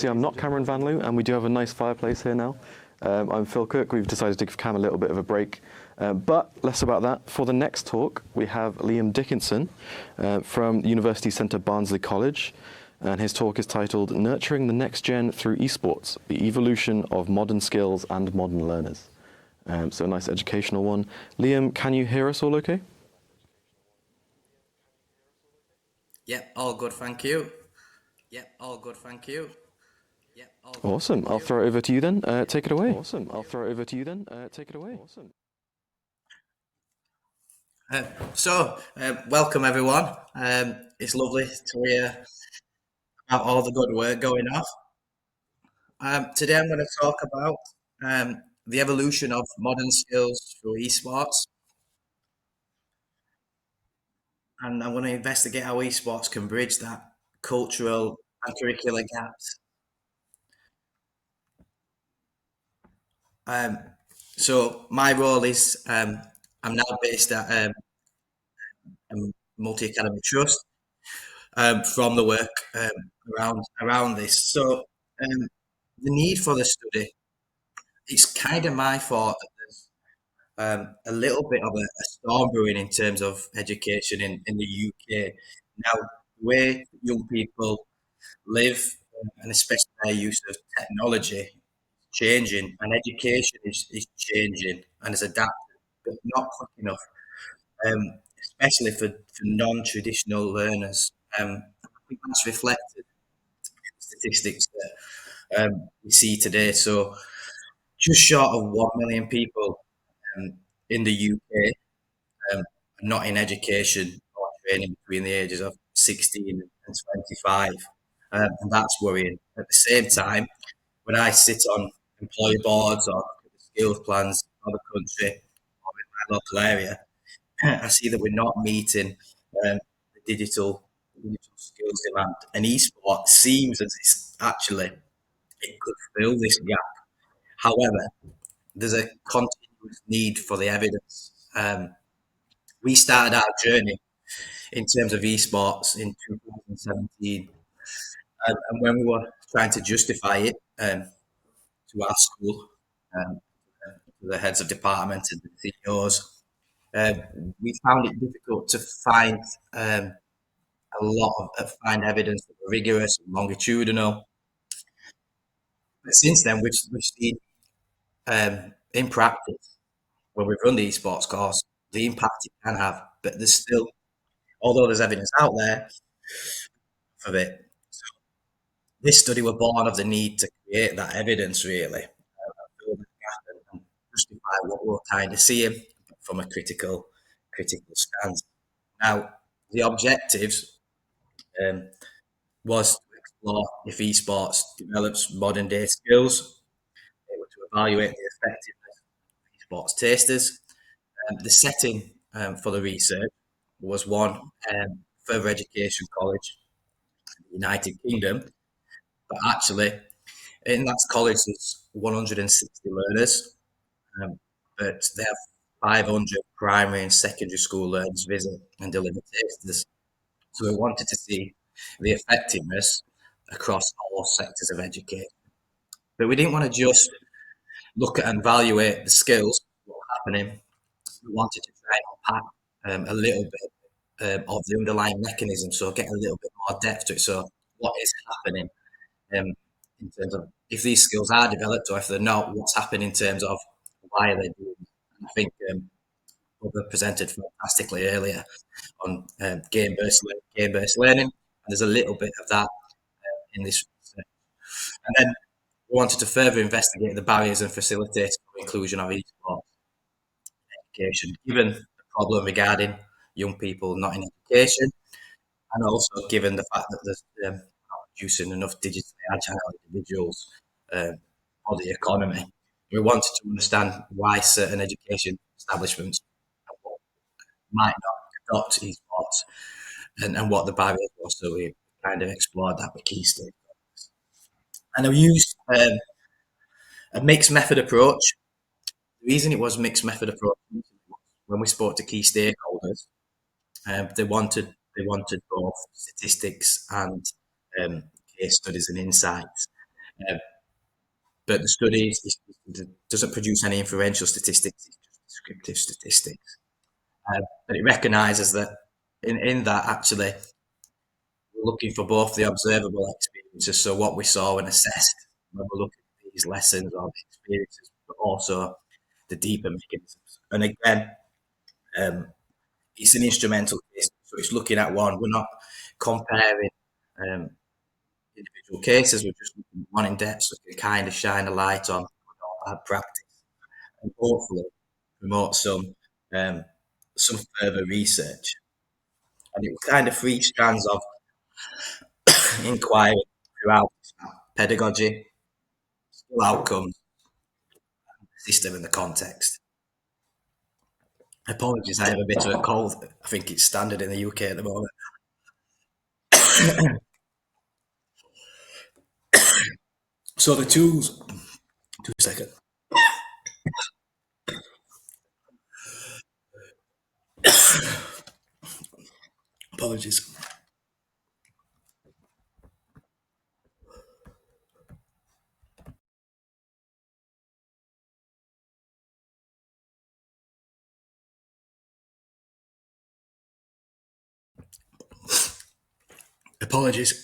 See, I'm not Cameron Van Loo, and we do have a nice fireplace here now. I'm Phil Cook. We've decided to give Cam a little bit of a break. But less about that. For the next talk, we have Lliam Dickinson from the University Centre Barnsley College. And his talk is titled Nurturing the Next Gen Through Esports, the Evolution of Modern Skills and Modern Learners. So a nice educational one. Lliam, can you hear us all okay? Yep, all good, thank you. Yep, all good, thank you. Yep, all good. Awesome. I'll throw it over to you then. Take it away. Awesome. I'll throw it over to you then. Take it away. Awesome. Welcome everyone. It's lovely to hear about all the good work going on. Today I'm going to talk about the evolution of modern skills through esports, and I'm going to investigate how esports can bridge that cultural and curricular gaps. So my role is I'm now based at a multi-academy trust from the work around this. So the need for the study, it's kind of my thought that there's a little bit of a storm brewing in terms of education in the UK. Now, the way young people live, and especially their use of technology, changing, and education is changing and is adapted, but not quick enough, especially for non-traditional learners. I think that's reflected in statistics that we see today. So just short of 1 million people in the UK are not in education or training between the ages of 16 and 25. And that's worrying. At the same time, when I sit on employer boards or look at the skills plans of the country or in my local area, I see that we're not meeting the digital skills demand. And esports seems as it's actually, it could fill this gap. However, there's a continuous need for the evidence. We started our journey in terms of esports in 2017. And when we were trying to justify it to our school, to the heads of department and the CEOs, we found it difficult to find find evidence that were rigorous and longitudinal. But since then, we've seen in practice when we've run the esports course the impact it can have. But there's still, although there's evidence out there of it, this study was born of the need to create that evidence really, fill the gap and justify what we're kind of seeing from a critical stance. Now, the objectives was to explore if esports develops modern day skills. They were to evaluate the effectiveness of esports tasters. The setting for the research was one further education college in the United Kingdom, but actually in that college there's 160 learners, but they have 500 primary and secondary school learners visit and deliver tasters. So we wanted to see the effectiveness across all sectors of education. But we didn't want to just look at and evaluate the skills, what were happening. We wanted to try and unpack a little bit of the underlying mechanism, so get a little bit more depth to it. So what is happening in terms of if these skills are developed or if they're not, what's happening in terms of why are they doing it? And I think Bubba presented fantastically earlier on game-based learning, and there's a little bit of that in this research. And then we wanted to further investigate the barriers and facilitate inclusion of esports education, given the problem regarding young people not in education, and also given the fact that there's not producing enough digitally agile individuals for the economy. We wanted to understand why certain education establishments might not adopt esports and what the barriers were. So we kind of explored that with key stakeholders. And we used a mixed method approach. The reason it was mixed method approach, when we spoke to key stakeholders, they wanted both statistics and case studies and insights. But the study doesn't produce any inferential statistics, it's just descriptive statistics. But it recognises that in that, actually, we're looking for both the observable experiences, so what we saw and assessed when we're looking at these lessons or the experiences, but also the deeper mechanisms. And again, it's an instrumental case, so it's looking at one. We're not comparing individual cases, we're just looking at one in depth, so it can kind of shine a light on bad practice and hopefully promote some further research. And it was kind of three strands of inquiry throughout: pedagogy, skill outcomes, the system, and the context. Apologies, I have a bit of a cold. I think it's standard in the UK at the moment. So the tools, 2 seconds. Apologies. Apologies.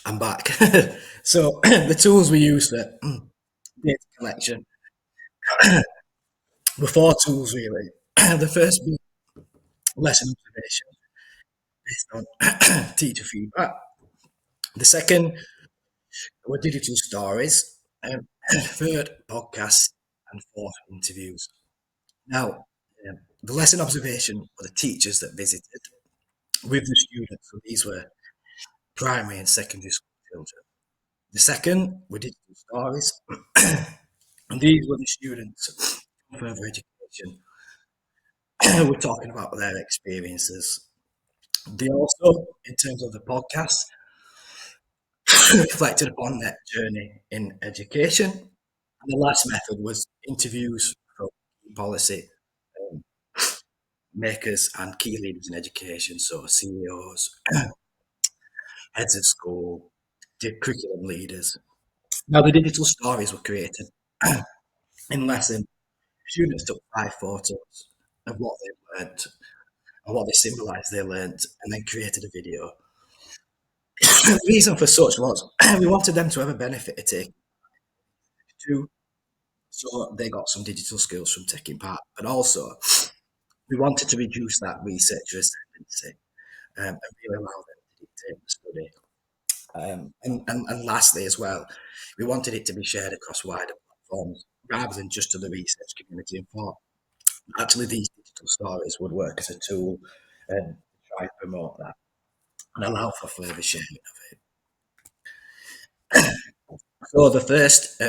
I'm back. So the tools we use for data collection were 4 tools really. The first being lesson observation based on teacher feedback. The second were digital stories. Third, podcasts, and fourth, interviews. Now, the lesson observation were the teachers that visited with the students. So these were primary and secondary school children. The second were digital stories, and these were the students from further education. We're talking about their experiences. They also, in terms of the podcast, reflected upon their journey in education. And the last method was interviews from policy makers and key leaders in education, so CEOs, heads of school, curriculum leaders. Now, the digital stories were created in lesson. Students took 5 photos of what they learnt and what they symbolised they learnt, and then created a video. The reason for such was we wanted them to have a benefit of taking too, so they got some digital skills from taking part, but also we wanted to reduce that researcher ascendancy and really allow them to dictate the study. And lastly, as well, we wanted it to be shared across wider platforms rather than just to the research community. And thought actually these digital stories would work as a tool to try and promote that and allow for further sharing of it. So the first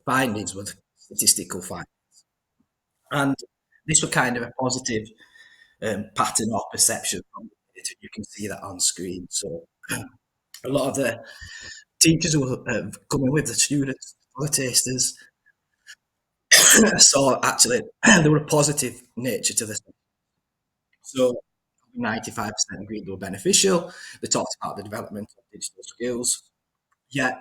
findings were statistical findings, and this was kind of a positive pattern or perception from it. You can see that on screen. So a lot of the teachers who were coming with the students, the tasters, saw actually there were a positive nature to this. So 95% agreed they were beneficial. They talked about the development of digital skills. Yet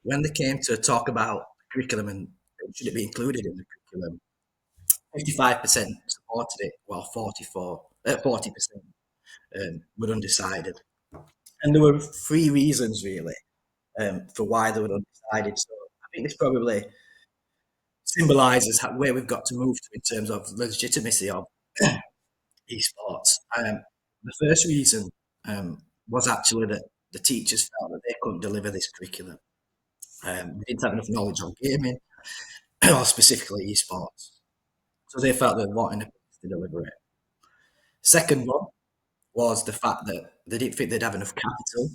when they came to talk about curriculum and should it be included in the curriculum, 55% supported it, while 40% were undecided. And there were 3 reasons really for why they were undecided. So I think this probably symbolises where we've got to move to in terms of the legitimacy of esports. The first reason was actually that the teachers felt that they couldn't deliver this curriculum. They didn't have enough knowledge on gaming, or specifically esports. So they felt they weren't in a place to deliver it. Second one was the fact that they didn't think they'd have enough capital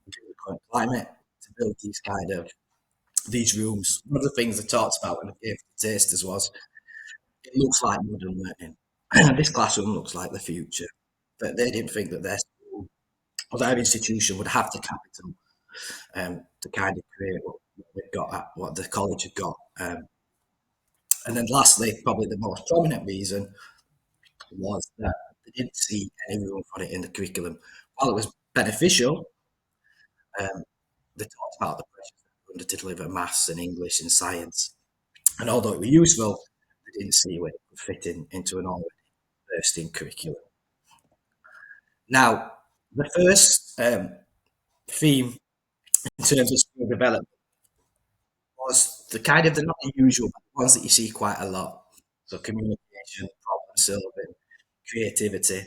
in the current climate to build these rooms. One of the things they talked about when they gave the tasters was it looks like modern learning. This classroom looks like the future. But they didn't think that their school or their institution would have the capital to kind of create we've got, what the college had got. And then lastly, probably the most prominent reason was that they didn't see any room for it in the curriculum. While it was beneficial, um, they talked about the pressures that were under to deliver maths and English and science. And although it was useful, they didn't see where it could fit into an already bursting curriculum. Now, the first theme in terms of skill development was the kind of, the not the usual, but the ones that you see quite a lot. So communication, problem solving, creativity.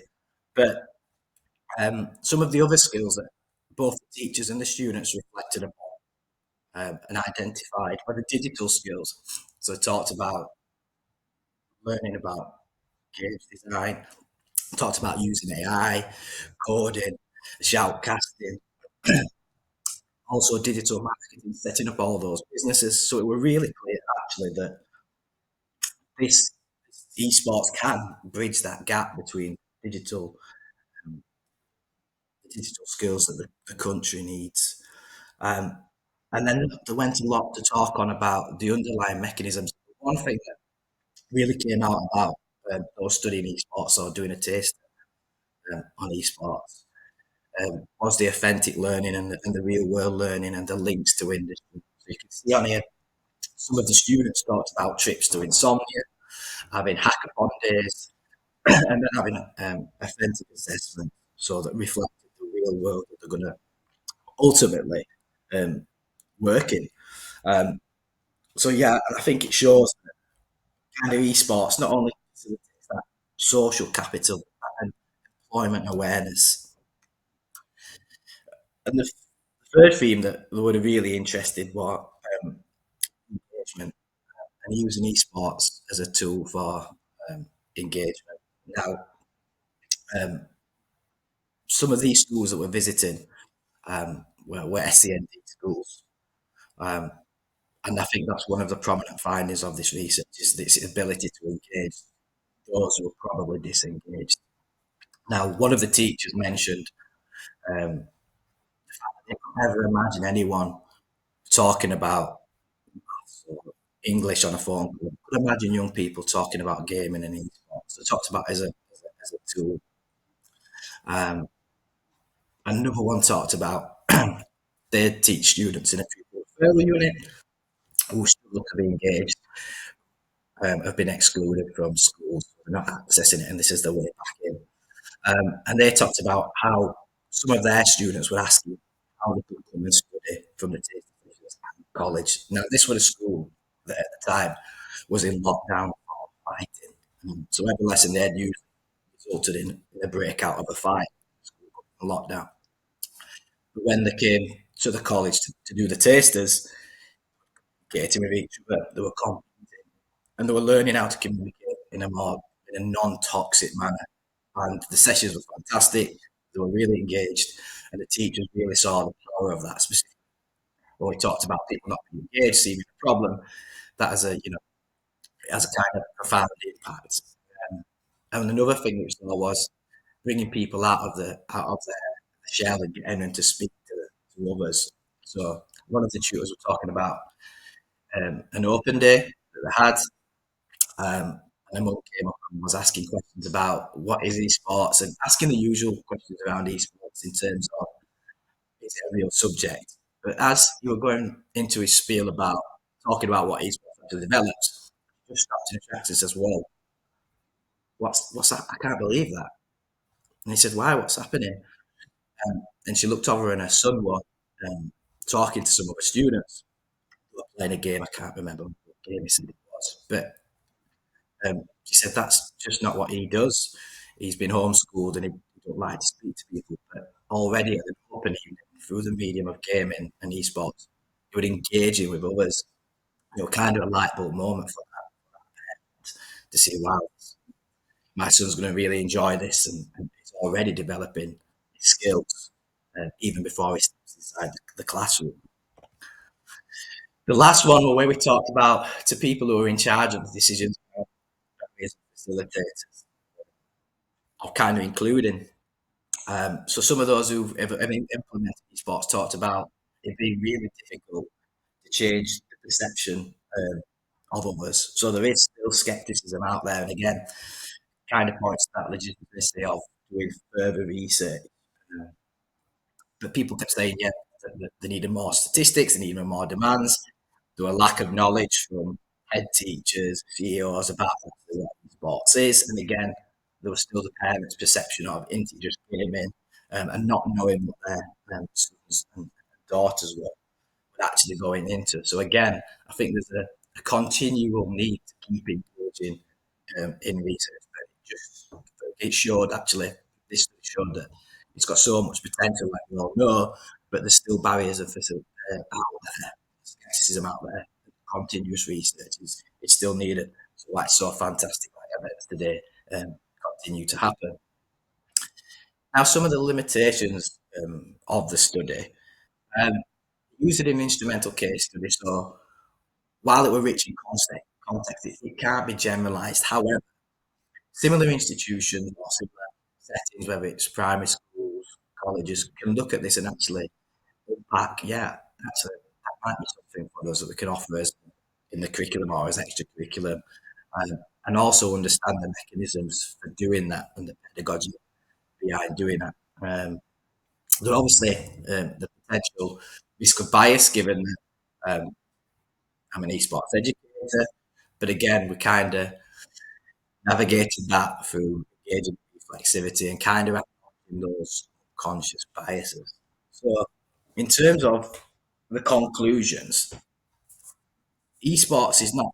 But some of the other skills that both the teachers and the students reflected upon and identified were the digital skills. So it talked about learning about games design, talked about using AI, coding, shoutcasting, also digital marketing, setting up all those businesses. So it were really clear actually that this esports can bridge that gap between digital um, digital skills that the country needs. Um, and then they went a lot to talk on about the underlying mechanisms. One thing that really came out about those studying esports or doing a taste on esports was the authentic learning and the real world learning and the links to industry. So you can see on here, some of the students talked about trips to insomnia, having hackathon days, and then having authentic assessment so that reflected the real world that they're going to ultimately um, work in. Um, so yeah, I think it shows that kind of esports not only facilitates that social capital and employment awareness. And the third theme that they were really interested was um, engagement and using esports as a tool for engagement. Now, um, some of these schools that we're visiting were SEND schools. Um, and I think that's one of the prominent findings of this research is this ability to engage those who are probably disengaged. Now, one of the teachers mentioned they could never imagine anyone talking about English on a phone call. Could imagine young people talking about gaming and esports. So talked about as a tool. Um, Another one talked about they teach students in a pupil referral unit who struggle to be engaged, have been excluded from schools, they're not accessing it, and this is the way back in. And they talked about how some of their students were asking how they could come and study from the college. Now, this was a school that at the time was in lockdown or fighting. So every lesson they had used resulted in a breakout of a fight, lockdown. But when they came to the college to do the tasters, getting with each other, they were competing and they were learning how to communicate in a non-toxic manner. And the sessions were fantastic. They were really engaged, and the teachers really saw the power of that. Specifically, when we talked about people not being engaged, seeing a problem, that has a it has a kind of profound impact. Um, and another thing which we saw was bringing people out of their shell and getting them to speak to others. So one of the tutors were talking about an open day that they had. And a mum came up and was asking questions about what is esports and asking the usual questions around esports in terms of is it a real subject. But as you were going into his spiel about talking about what esports actually develops, he just stopped and interacted and says, "Whoa, what's that? I can't believe that." And he said, "Why? What's happening?" And she looked over and her son was talking to some of the students who were playing a game. I can't remember what game he said it was, but she said that's just not what he does. He's been homeschooled and he don't like to speak to people. But already at an open evening, through the medium of gaming and esports, he would engage in with others. Kind of a light bulb moment for that to see, wow, my son's going to really enjoy this, and he's already developing his skills even before he steps inside the classroom. The last one where we talked about to people who are in charge of the decisions as facilitators of kind of including. So some of those who've implemented esports talked about it being really difficult to change the perception of others. So there is still scepticism out there, and again, kind of points to that legitimacy of doing further research. But people kept saying, yeah, they needed more statistics, they needed more demands. There were lack of knowledge from head teachers, CEOs about what sports is, and again, there was still the parents' perception of integers gaming and not knowing what their sons and daughters were actually going into. So again, I think there's a continual need to keep engaging in research. But it showed actually, this showed that it's got so much potential, like we all know, but there's still barriers of out there, skepticism out there. Continuous research is still needed. So why it's so fantastic, like evidence today, continue to happen. Now, some of the limitations of the study. Um, Use it in instrumental case study. So while it were rich in context it can't be generalised. However, similar institutions or similar settings, whether it's primary schools, colleges, can look at this and actually unpack, yeah, that might be something for us that we can offer as in the curriculum or as extracurriculum, and also understand the mechanisms for doing that and the pedagogy behind doing that. There obviously the potential risk of bias given that I'm an esports educator, but again, we kind of navigated that through engaging reflexivity and kind of acknowledging those conscious biases. So, in terms of the conclusions, esports is not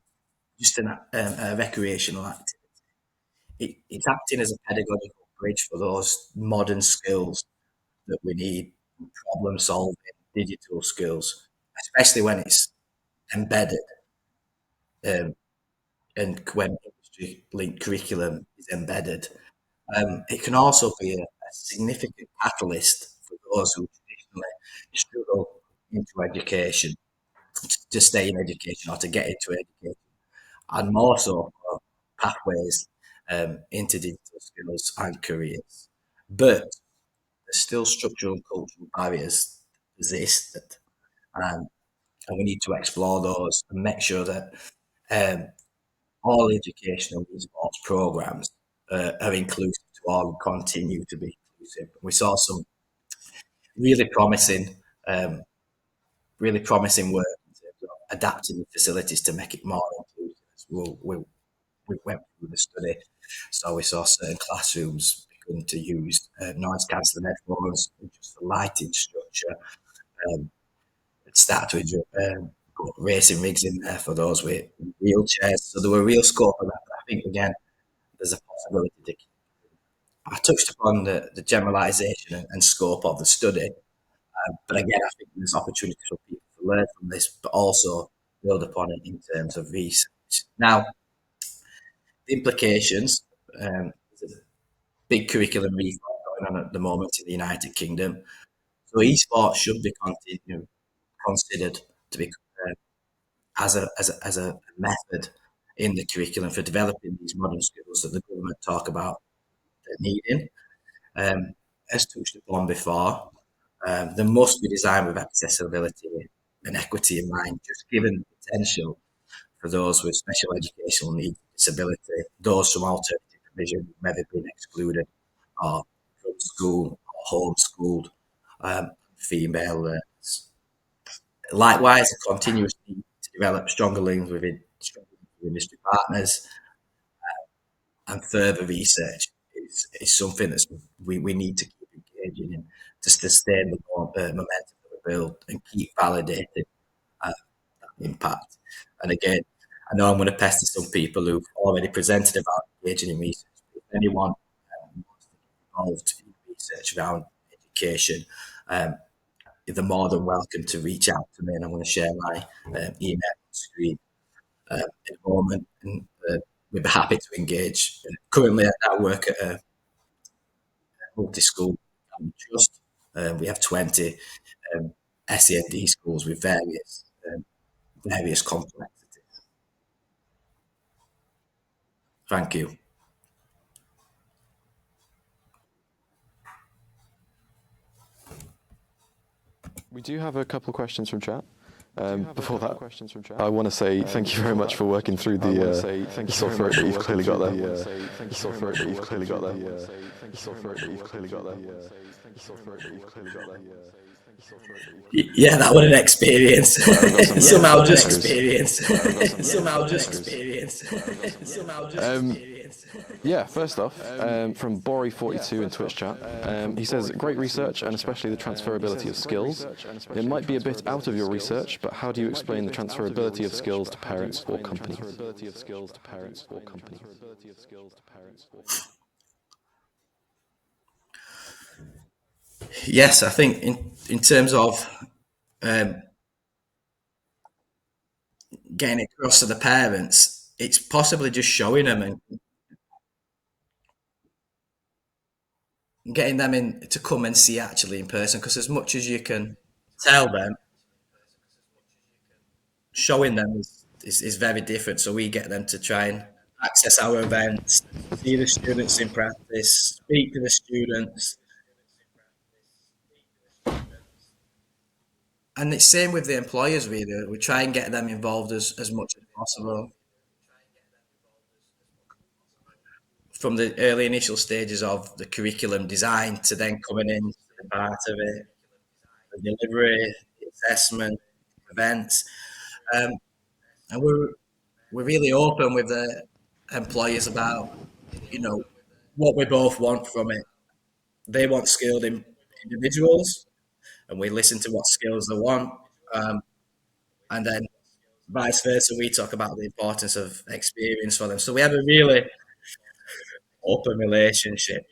just a recreational activity. It's acting as a pedagogical bridge for those modern skills that we need, problem solving, digital skills, especially when it's embedded um, and when industry linked curriculum is embedded. It can also be a significant catalyst for those who traditionally struggle into education, to stay in education or to get into education, and more so for pathways into digital skills and careers. But there's still structural and cultural barriers that exist, um, and we need to explore those and make sure that um, all educational and sports programs are inclusive to all and continue to be inclusive. We saw some really promising, um, really promising work in terms of adapting the facilities to make it more inclusive. We went through the study, so we saw certain classrooms beginning to use noise cancelling headphones, just the lighting structure. Um, it started to put racing rigs in there for those with wheelchairs. So there were real scope of that. But I think again, there's a possibility to. I touched upon the generalisation and scope of the study, but again, I think there's opportunity for people to learn from this, but also build upon it in terms of research. Now, the implications. There's a big curriculum reform going on at the moment in the United Kingdom. So esports should be considered to be as a method in the curriculum for developing these modern skills that the government talk about needing. As touched upon before, they must be designed with accessibility and equity in mind, just given the potential for those with special educational needs, disability, those from alternative provision who've never been excluded or from school or homeschooled, female learners. Likewise, a continuous need to develop stronger links with industry partners and further research is something that we need to keep engaging in to sustain the momentum that we build and keep validating that impact. And again, I know I'm going to pester some people who've already presented about engaging in research. If anyone wants to get involved in research around education, they're more than welcome to reach out to me, and I'm going to share my email on screen in a moment, and we'd be happy to engage. Currently, I work at a multi-school trust. We have 20 SEND schools with various complexities. Thank you. We do have a couple of questions from chat. Before that, I want to say thank you very much for working through the. You saw through it, but you've clearly got that. You saw through it, but you've clearly got that. You saw through it, but you've clearly got that. You saw through it, but you've clearly got that. Yeah, that was an experience. Somehow just experience. Yeah, first off, from Bori42 in Twitch chat, he says, great research and especially the transferability of skills. It might be a bit out of your research, but how do you explain the transferability of skills to parents or companies? Yes, I think in terms of getting it across to the parents, it's possibly just showing them and getting them in to come and see actually in person. Because as much as you can tell them, showing them is very different. So we get them to try and access our events, see the students in practice, speak to the students. And it's same with the employers, really. We try and get them involved as much as possible. From the early initial stages of the curriculum design to then coming in to the part of it, the delivery, the assessment, events. And we're really open with the employers about, what we both want from it. They want skilled individuals, and we listen to what skills they want. And then vice versa, we talk about the importance of experience for them. So we have a really open relationship.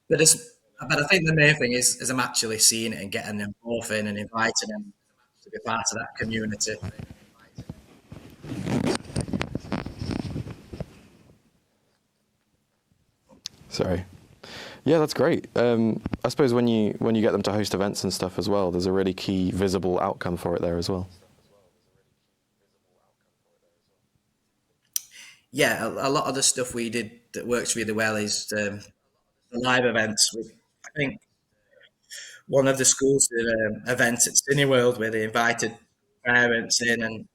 But I think the main thing is I'm actually seeing it and getting them both in and inviting them to be part of that community. Sorry. Yeah, that's great. I suppose when you get them to host events and stuff as well, there's a really key visible outcome for it there as well. Yeah, a lot of the stuff we did that works really well is the live events. I think one of the schools did an event at Cineworld where they invited parents in, and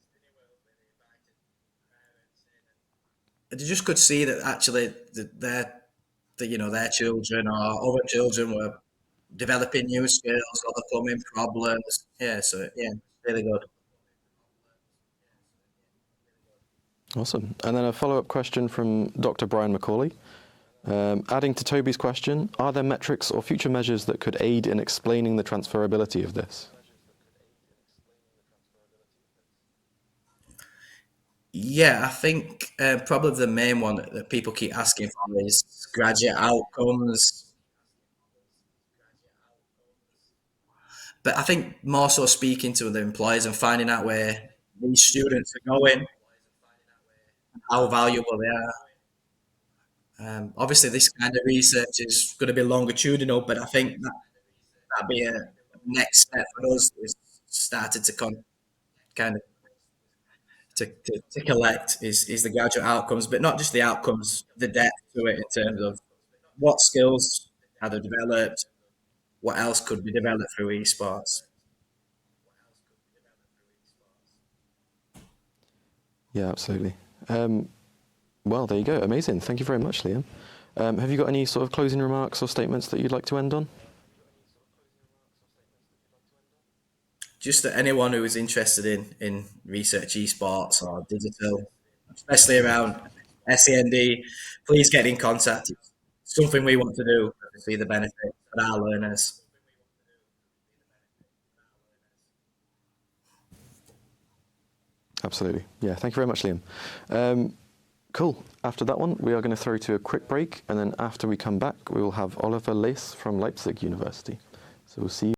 they just could see that actually their children or other children were developing new skills, overcoming problems. Yeah, so yeah, really good. Awesome. And then a follow-up question from Dr. Brian McCauley. Adding to Toby's question, are there metrics or future measures that could aid in explaining the transferability of this? Yeah, I think probably the main one that people keep asking for is graduate outcomes. But I think more so speaking to the employers and finding out where these students are going, how valuable they are. Obviously, this kind of research is going to be longitudinal, but I think that'd be a next step for us. Is started to kind of to collect is the graduate outcomes, but not just the outcomes, the depth to it in terms of what skills are they developed, what else could be developed through esports. Yeah, absolutely. Well, there you go. Amazing. Thank you very much, Liam. Have you got any sort of closing remarks or statements that you'd like to end on? Just that anyone who is interested in research esports or digital, especially around SEND, please get in contact. It's something we want to do to see the benefit for our learners. Absolutely. Yeah, thank you very much, Liam. Cool. After that one, we are going to throw to a quick break, and then after we come back, we will have Oliver Lace from Leipzig University. So we'll see you.